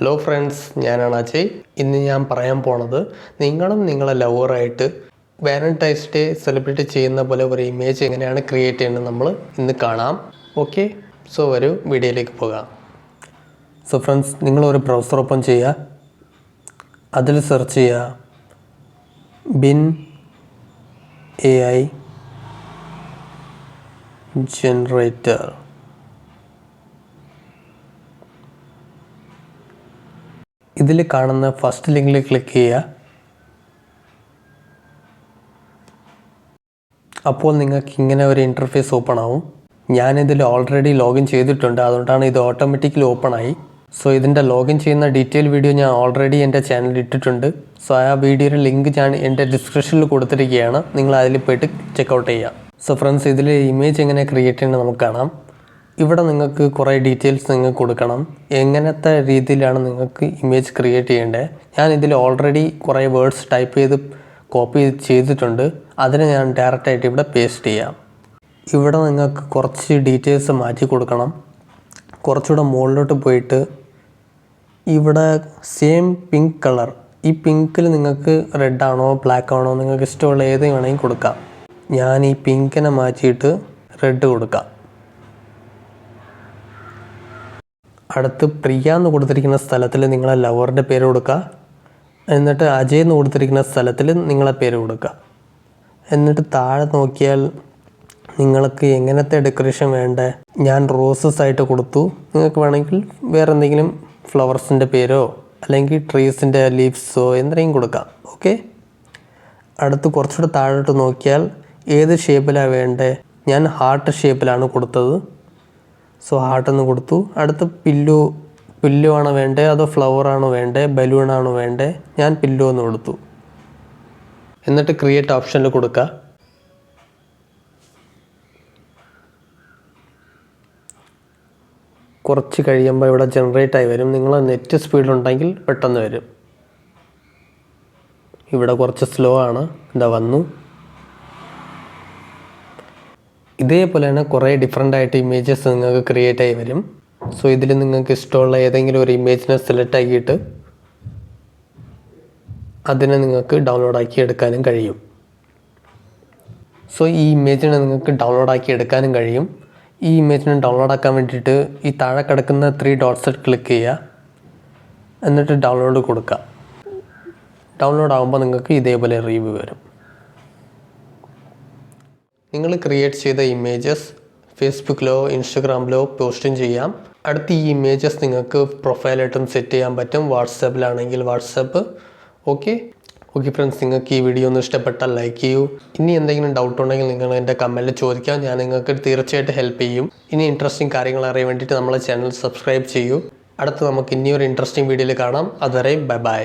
Hello friends, ഞാനാണ് അജയ്. ഇന്ന് ഞാൻ പറയാൻ പോണത് നിങ്ങളും നിങ്ങളെ ലവറായിട്ട് വാലന്റൈൻസ് ഡേ സെലിബ്രേറ്റ് ചെയ്യുന്ന പോലെ ഒരു ഇമേജ് എങ്ങനെയാണ് ക്രിയേറ്റ് ചെയ്യുന്നത് നമ്മൾ ഇന്ന് കാണാം. ഓക്കെ, സോ ഒരു വീഡിയോയിലേക്ക് പോകാം. സോ ഫ്രണ്ട്സ്, നിങ്ങളൊരു ബ്രൗസർ ഓപ്പൺ ചെയ്യുക. അതിൽ സെർച്ച് ചെയ്യുക ബിൻ AI ജനറേറ്റർ. ഇതിൽ കാണുന്ന ഫസ്റ്റ് ലിങ്കിൽ ക്ലിക്ക് ചെയ്യുക. അപ്പോൾ നിങ്ങൾക്ക് ഇങ്ങനെ ഒരു ഇൻ്റർഫേസ് ഓപ്പൺ ആവും. ഞാനിതിൽ ഓൾറെഡി ലോഗിൻ ചെയ്തിട്ടുണ്ട്, അതുകൊണ്ടാണ് ഇത് ഓട്ടോമാറ്റിക്കലി ഓപ്പൺ ആയി. സോ ഇതിൻ്റെ ലോഗിൻ ചെയ്യുന്ന ഡീറ്റെയിൽ വീഡിയോ ഞാൻ ഓൾറെഡി എൻ്റെ ചാനലിൽ ഇട്ടിട്ടുണ്ട്. സോ ആ വീഡിയോയുടെ ലിങ്ക് ഞാൻ എൻ്റെ ഡിസ്ക്രിപ്ഷനിൽ കൊടുത്തിരിക്കുകയാണ്, നിങ്ങൾ അതിൽ പോയിട്ട് ചെക്കൗട്ട് ചെയ്യുക. സോ ഫ്രണ്ട്സ്, ഇതിൽ ഇമേജ് എങ്ങനെ ക്രിയേറ്റ് ചെയ്യണമെന്ന് നമുക്ക് കാണാം. ഇവിടെ നിങ്ങൾക്ക് കുറേ ഡീറ്റെയിൽസ് നിങ്ങൾക്ക് കൊടുക്കണം. എങ്ങനത്തെ രീതിയിലാണ് നിങ്ങൾക്ക് ഇമേജ് ക്രിയേറ്റ് ചെയ്യേണ്ടത്. ഞാൻ ഇതിൽ ഓൾറെഡി കുറേ വേർഡ്സ് ടൈപ്പ് ചെയ്ത് കോപ്പി ചെയ്തിട്ടുണ്ട്. അതിനെ ഞാൻ ഡയറക്റ്റായിട്ട് ഇവിടെ പേസ്റ്റ് ചെയ്യാം. ഇവിടെ നിങ്ങൾക്ക് കുറച്ച് ഡീറ്റെയിൽസ് മാറ്റി കൊടുക്കണം. കുറച്ചുകൂടെ മുകളിലോട്ട് പോയിട്ട് ഇവിടെ സെയിം പിങ്ക് കളർ, ഈ പിങ്കിൽ നിങ്ങൾക്ക് റെഡ് ആണോ ബ്ലാക്ക് ആണോ നിങ്ങൾക്ക് ഇഷ്ടമുള്ള ഏത് വേണമെങ്കിൽ കൊടുക്കാം. ഞാൻ ഈ പിങ്കിനെ മാറ്റിയിട്ട് റെഡ് കൊടുക്കാം. അടുത്ത് പ്രിയ എന്ന് കൊടുത്തിരിക്കുന്ന സ്ഥലത്തിൽ നിങ്ങളെ ലവറിൻ്റെ പേര് കൊടുക്കുക. എന്നിട്ട് അജയ് എന്ന് കൊടുത്തിരിക്കുന്ന സ്ഥലത്തിൽ നിങ്ങളെ പേര് കൊടുക്കുക. എന്നിട്ട് താഴെ നോക്കിയാൽ നിങ്ങൾക്ക് എങ്ങനത്തെ ഡെക്കറേഷൻ വേണ്ടേ. ഞാൻ റോസസ് ആയിട്ട് കൊടുത്തു. നിങ്ങൾക്ക് വേണമെങ്കിൽ വേറെ എന്തെങ്കിലും ഫ്ലവേഴ്സിൻ്റെ പേരോ അല്ലെങ്കിൽ ട്രീസിൻ്റെ ലീവ്സോ എന്തെങ്കിലും കൊടുക്കാം. ഓക്കെ, അടുത്ത് കുറച്ചുകൂടെ താഴോട്ട് നോക്കിയാൽ ഏത് ഷേപ്പിലാണ് വേണ്ടത്. ഞാൻ ഹാർട്ട് ഷേപ്പിലാണ് കൊടുത്തത്. സോ ഹാർട്ടെന്ന് കൊടുത്തു. അടുത്ത് പില്ലോ ആണോ വേണ്ടത് അതോ ഫ്ലവറാണോ വേണ്ടത് ബലൂണാണോ വേണ്ടത്. ഞാൻ പില്ലോ എന്ന് കൊടുത്തു. എന്നിട്ട് ക്രിയേറ്റ് ഓപ്ഷനിൽ കൊടുക്കുക. കുറച്ച് കഴിയുമ്പോൾ ഇവിടെ ജനറേറ്റ് ആയി വരും. നിങ്ങൾ നെറ്റ് സ്പീഡുണ്ടെങ്കിൽ പെട്ടെന്ന് വരും. ഇവിടെ കുറച്ച് സ്ലോ ആണ്. എന്താ വന്നു. ഇതേപോലെ തന്നെ കുറേ ഡിഫറെൻ്റ് ആയിട്ട് ഇമേജസ് നിങ്ങൾക്ക് ക്രിയേറ്റ് ആയി വരും. സോ ഇതിൽ നിങ്ങൾക്ക് ഇഷ്ടമുള്ള ഏതെങ്കിലും ഒരു ഇമേജിനെ സെലക്ട് ആക്കിയിട്ട് അതിനെ നിങ്ങൾക്ക് ഡൗൺലോഡ് ആക്കി എടുക്കാനും കഴിയും. സോ ഈ ഇമേജിനെ നിങ്ങൾക്ക് ഡൗൺലോഡ് ആക്കി എടുക്കാനും കഴിയും. ഈ ഇമേജിനെ ഡൗൺലോഡ് ആക്കാൻ വേണ്ടിയിട്ട് ഈ താഴെ കിടക്കുന്ന 3 ഡോട്ട്സിൽ ക്ലിക്ക് ചെയ്യുക. എന്നിട്ട് ഡൗൺലോഡ് കൊടുക്കുക. ഡൗൺലോഡ് ആകുമ്പോൾ നിങ്ങൾക്ക് ഇതേപോലെ റിവ്യൂ വരും. നിങ്ങൾ ക്രിയേറ്റ് ചെയ്ത ഇമേജസ് ഫേസ്ബുക്കിലോ ഇൻസ്റ്റഗ്രാമിലോ പോസ്റ്റും ചെയ്യാം. അടുത്ത് ഈ ഇമേജസ് നിങ്ങൾക്ക് പ്രൊഫൈലായിട്ടും സെറ്റ് ചെയ്യാൻ പറ്റും. വാട്സാപ്പിലാണെങ്കിൽ വാട്സാപ്പ്. ഓക്കെ ഫ്രണ്ട്സ്, നിങ്ങൾക്ക് ഈ വീഡിയോ ഒന്ന് ഇഷ്ടപ്പെട്ടാൽ ലൈക്ക് ചെയ്യൂ. ഇനി എന്തെങ്കിലും ഡൗട്ട് ഉണ്ടെങ്കിൽ നിങ്ങൾ എൻ്റെ കമൻറ്റിൽ ചോദിക്കാം. ഞാൻ നിങ്ങൾക്ക് തീർച്ചയായിട്ടും ഹെൽപ്പ് ചെയ്യും. ഇനി ഇൻട്രസ്റ്റിംഗ് കാര്യങ്ങൾ അറിയാൻ വേണ്ടിയിട്ട് നമ്മളെ ചാനൽ സബ്സ്ക്രൈബ് ചെയ്യൂ. അടുത്ത് നമുക്ക് ഇനിയൊരു ഇൻട്രസ്റ്റിംഗ് വീഡിയോയിൽ കാണാം. അതുവരെ ബൈ ബൈ.